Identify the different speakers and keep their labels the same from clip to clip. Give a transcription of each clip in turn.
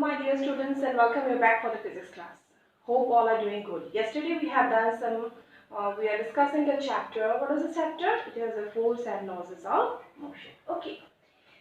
Speaker 1: my dear students, and welcome you back for the physics class. Hope all are doing good. Yesterday we have done we are discussing a chapter. What is the chapter? It is the force and laws of motion. Okay.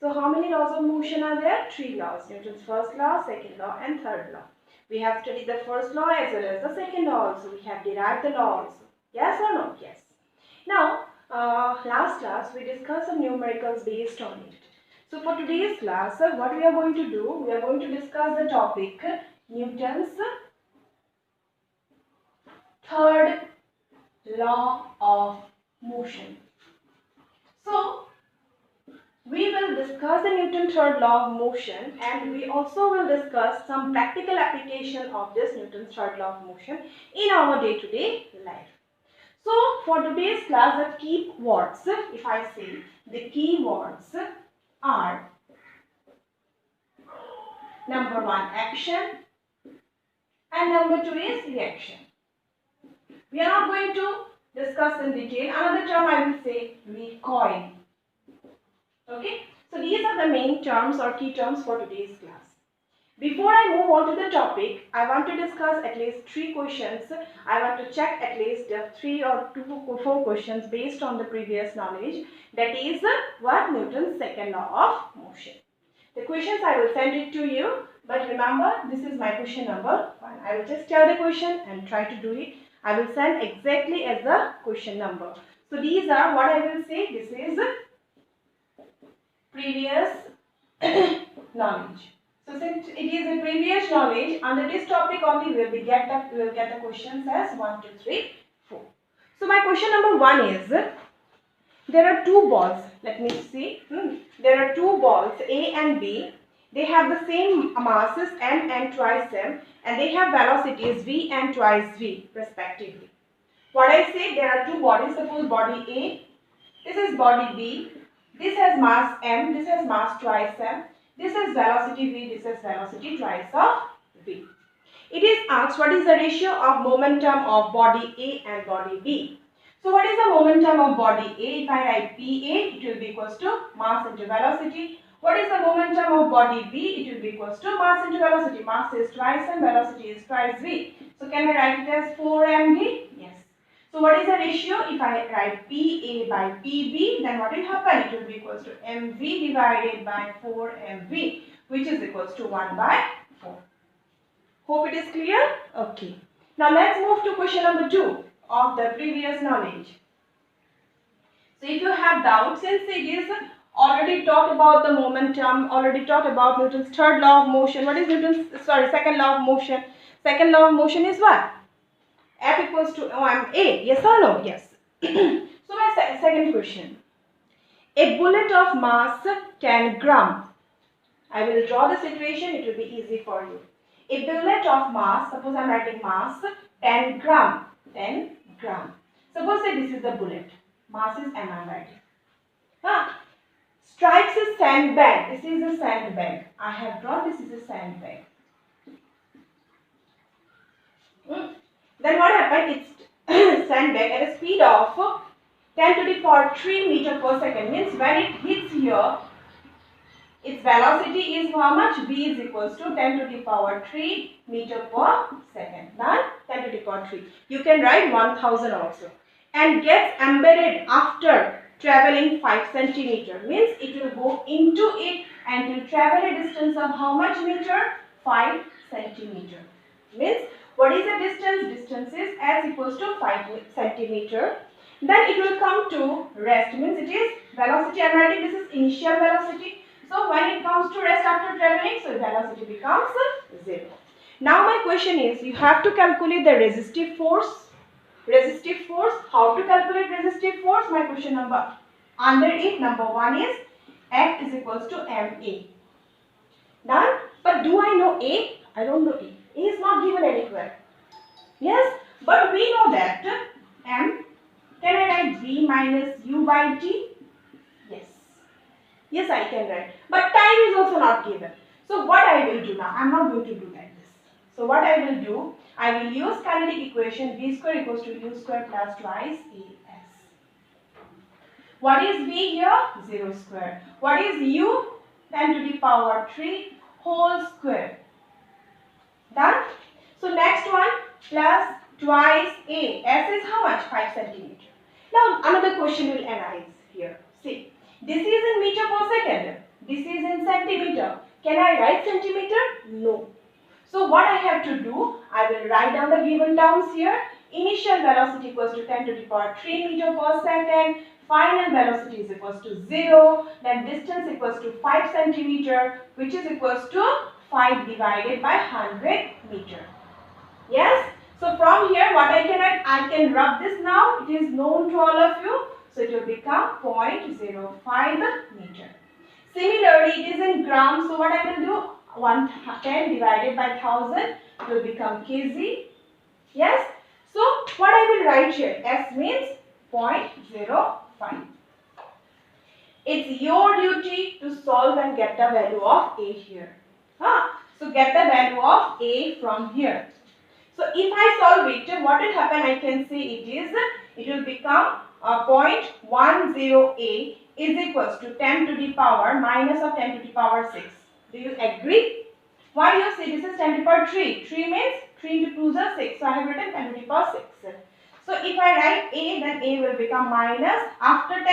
Speaker 1: So how many laws of motion are there? Three laws. Newton's first law, second law and third law. We have studied the first law as well as the second law also. We have derived the law also. Yes or no? Yes. Now, last class we discussed some numericals based on it. So for today's class, what we are going to do, we are going to discuss the topic Newton's third law of motion. So we will discuss the Newton's third law of motion, and we also will discuss some practical application of this Newton's third law of motion in our day-to-day life. So for today's class, the key words, if I say the key words are number one, action, and number two is reaction. We are not going to discuss in detail. Another term I will say recoil. Okay, so these are the main terms or key terms for today's class. Before I move on to the topic, I want to discuss at least three questions. I want to check at least 3 or 4 questions based on the previous knowledge. That is what Newton's second law of motion. The questions I will send it to you, but remember this is my question number 1. I will just tell the question and try to do it. I will send exactly as the question number. So these are what I will say. This is previous knowledge. So since it is a previous knowledge, under this topic only we will get the questions as 1, 2, 3, 4. So my question number 1 is, there are two balls. Let me see. There are two balls A and B. They have the same masses m and twice m, and they have velocities v and twice v respectively. What I say, there are two bodies. Suppose body A, this is body B. This has mass m, this has mass twice m. This is velocity v, this is velocity twice of v. It is asked what is the ratio of momentum of body A and body B. So what is the momentum of body A? If I write PA, it will be equals to mass into velocity. What is the momentum of body B? It will be equals to mass into velocity. Mass is twice and velocity is twice v. So can I write it as 4mv? Yes. So what is the ratio? If I write PA by PB, then what will happen? It will be equals to mv divided by 4mv, which is equals to 1 by 4. Hope it is clear? Okay. Now let's move to question number 2 of the previous knowledge. So if you have doubts, since it is already talked about the momentum, already talked about Newton's third law of motion. What is second law of motion? Second law of motion is what? F equals to ma. Yes or no? Yes. So my second question. A bullet of mass 10 gram. I will draw this equation. It will be easy for you. A bullet of mass, suppose I am writing mass 10 gram. 10 gram. Suppose say this is the bullet. Mass is m I am writing. Strikes a sandbag. This is a sandbag. I have drawn this is a sandbag. Then what happened? It's sandbag at a speed of 10 to the power 3 meter per second. Means when it hits here, its velocity is how much? V is equals to 10 to the power 3 meter per second. Done? 10 to the power 3. You can write 1000 also. And gets embedded after traveling 5 centimeter. Means it will go into it and will travel a distance of how much meter? 5 centimeter. Means what is the distance? Distance is as equals to 5 centimeter. Then it will come to rest. Means it is velocity. I am writing this is initial velocity. So when it comes to rest after traveling, so velocity becomes 0. Now my question is, you have to calculate the resistive force. Resistive force. How to calculate resistive force? My question number under it, number 1 is F is equals to ma. Done? But do I know A? I don't know A. A is not given anywhere. Yes, but we know that m. Can I write v minus u by t? Yes. Yes, I can write. But time is also not given. So what I will do now? I am not going to do like this. So what I will do? I will use kinetic equation v square equals to u square plus twice as. What is v here? 0 square. What is u? 10 to the power 3 whole square. Done? So next one, plus twice A. S is how much? 5 centimeter. Now another question will arise here. See, this is in meter per second. This is in centimeter. Can I write centimeter? No. So what I have to do, I will write down the given terms here. Initial velocity equals to 10 to the power 3 meter per second. Final velocity is equals to 0. Then distance equals to 5 centimeter, which is equals to 5 divided by 100 meter. Yes? So from here what I can write? I can rub this now. It is known to all of you. So it will become 0.05 meter. Similarly, it is in grams. So what I will do? 110 divided by 1000 will become kg. Yes? So what I will write here? S means 0.05. It's your duty to solve and get the value of A here. So get the value of A from here. So if I solve it, what will happen? I can say it will become 0.10A is equals to 10 to the power minus of 10 to the power 6. Do you agree? Why you say this is 10 to the power 3? 3 means 3 into 2 is 6. So I have written 10 to the power 6. So if I write A, then A will become minus after 10.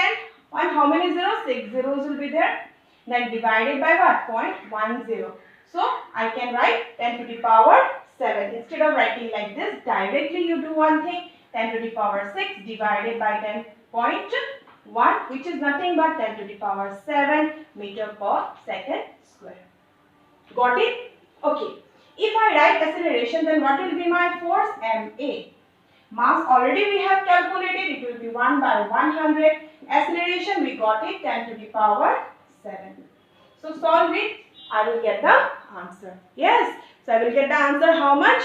Speaker 1: And how many zeros? 6 zeros will be there. Then divided by what? 0.10. So I can write 10 to the power 7. Instead of writing like this, directly you do one thing. 10 to the power 6 divided by 10.1, which is nothing but 10 to the power 7 meter per second square. Got it? Okay. If I write acceleration, then what will be my force? ma. Mass already we have calculated. It will be 1 by 100. Acceleration we got it 10 to the power 7. So solve it. I will get the answer. Yes. So I will get the answer how much?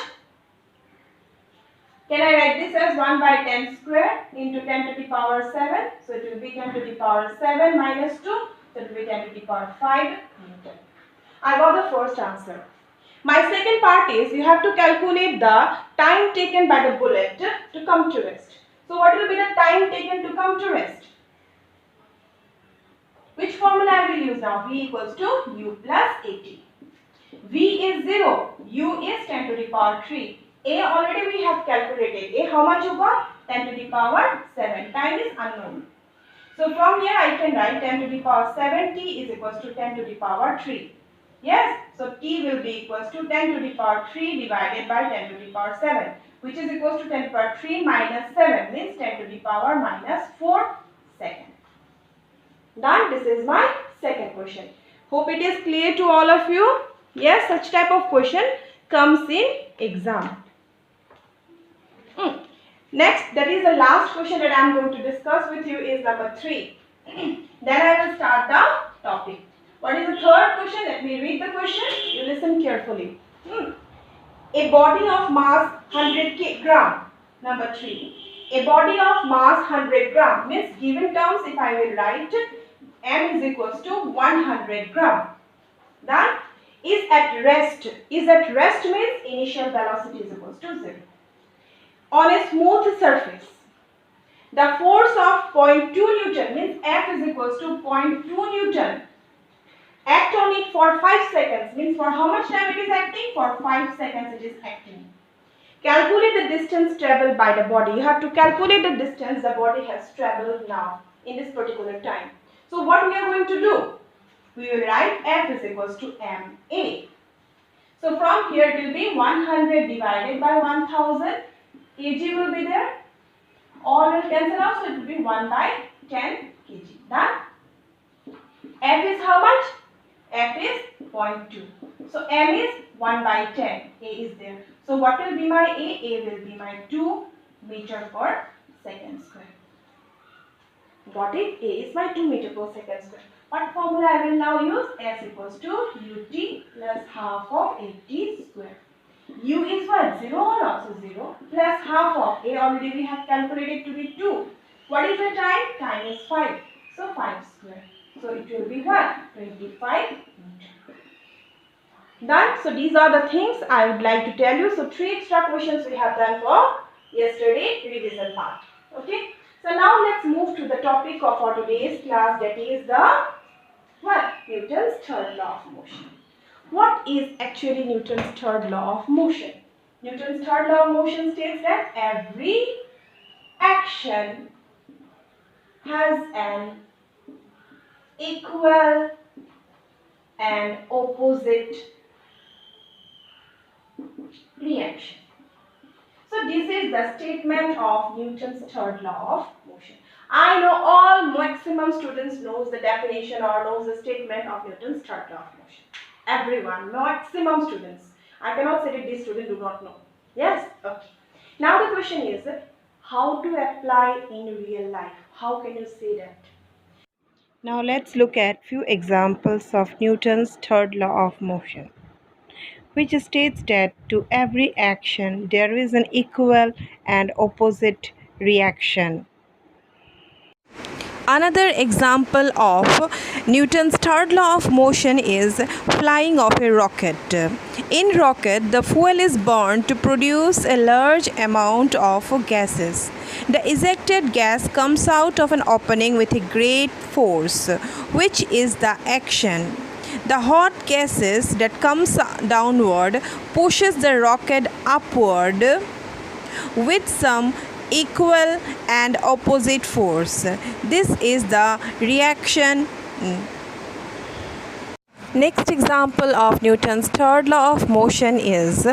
Speaker 1: Can I write this as 1 by 10 square into 10 to the power 7? So it will be 10 to the power 7 minus 2. So it will be 10 to the power 5 Newton. I got the first answer. My second part is you have to calculate the time taken by the bullet to come to rest. So what will be the time taken to come to rest? Which formula I will use now? V equals to U plus AT. V is 0. U is 10 to the power 3. A already we have calculated. A how much you got? 10 to the power 7. Time is unknown. So from here I can write 10 to the power 7 T is equals to 10 to the power 3. Yes, so T will be equals to 10 to the power 3 divided by 10 to the power 7, which is equals to 10 to the power 3 minus 7 means 10 to the power minus 4 seconds. Done. This is my second question. Hope it is clear to all of you. Yes, such type of question comes in exam. Next, that is the last question that I am going to discuss with you is number 3. Then I will start the topic. What is the third question? Let me read the question. You listen carefully. A body of mass 100 gram. Number 3. A body of mass 100 gram means given terms if I will write m is equals to 100 gram. That is at rest. Is at rest means initial velocity is equals to 0. On a smooth surface, the force of 0.2 Newton means F is equals to 0.2 Newton. Act on it for 5 seconds means for how much time it is acting? For 5 seconds it is acting. Calculate the distance traveled by the body. You have to calculate the distance the body has traveled now in this particular time. So what we are going to do? We will write F is equals to ma. So from here it will be 100 divided by 1000. kg will be there. All will cancel out, so it will be 1 by 10 kg. Done? F is how much? F is 0.2. So m is 1 by 10. A is there. So what will be my A? A will be my 2 meter per second square. Got it? A is my 2 meter per second square. What formula I will now use? S equals to ut plus half of at square. U is what? 0 or also 0 plus half of A already we have calculated to be 2. What is the time? Time is 5. So 5 square. So it will be what? 25 meter. Done. So these are the things I would like to tell you. So 3 extra questions we have done for yesterday revision part. Okay. So now let's move to the topic of our today's class, that is the what? Newton's third law of motion. What is actually Newton's third law of motion? Newton's third law of motion states that every action has an equal and opposite reaction. So this is the statement of Newton's third law of motion. I know all maximum students knows the definition or knows the statement of Newton's third law of motion. Everyone, maximum students. I cannot say that these students do not know. Yes? Okay. Now the question is, how to apply in real life? How can you say that? Now let's look at few examples of Newton's third law of motion, which states that to every action there is an equal and opposite reaction. Another example of Newton's third law of motion is flying of a rocket. In rocket, the fuel is burned to produce a large amount of gases. The ejected gas comes out of an opening with a great force, which is the action. The hot gases that comes downward pushes the rocket upward with some equal and opposite force. This is the reaction. Next example of Newton's third law of motion is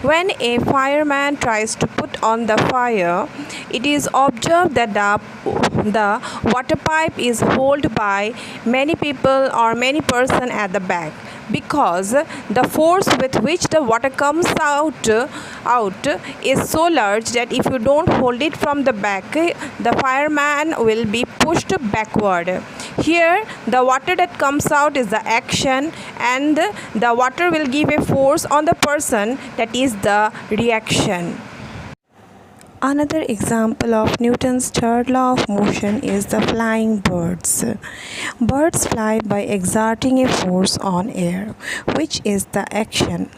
Speaker 1: when a fireman tries to put on the fire, it is observed that the water pipe is held by many people or many person at the back, because the force with which the water comes out is so large that if you don't hold it from the back, the fireman will be pushed backward. Here the water that comes out is the action, and the water will give a force on the person, that is the reaction. Another example of Newton's third law of motion is the flying birds. Birds fly by exerting a force on air, which is the action.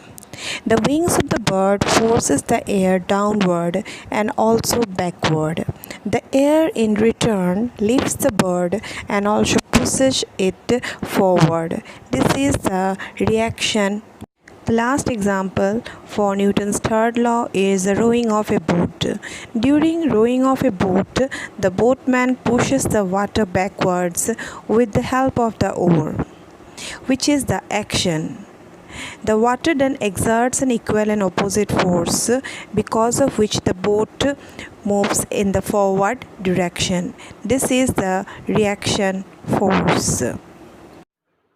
Speaker 1: The wings of the bird forces the air downward and also backward. The air in return lifts the bird and also pushes it forward. This is the reaction. The last example for Newton's third law is the rowing of a boat. During rowing of a boat, the boatman pushes the water backwards with the help of the oar, which is the action. The water then exerts an equal and opposite force, because of which the boat moves in the forward direction. This is the reaction force.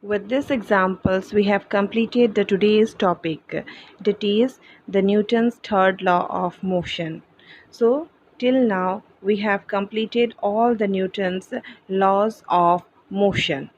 Speaker 1: With these examples, we have completed the today's topic, that is the Newton's third law of motion. So till now we have completed all the Newton's laws of motion.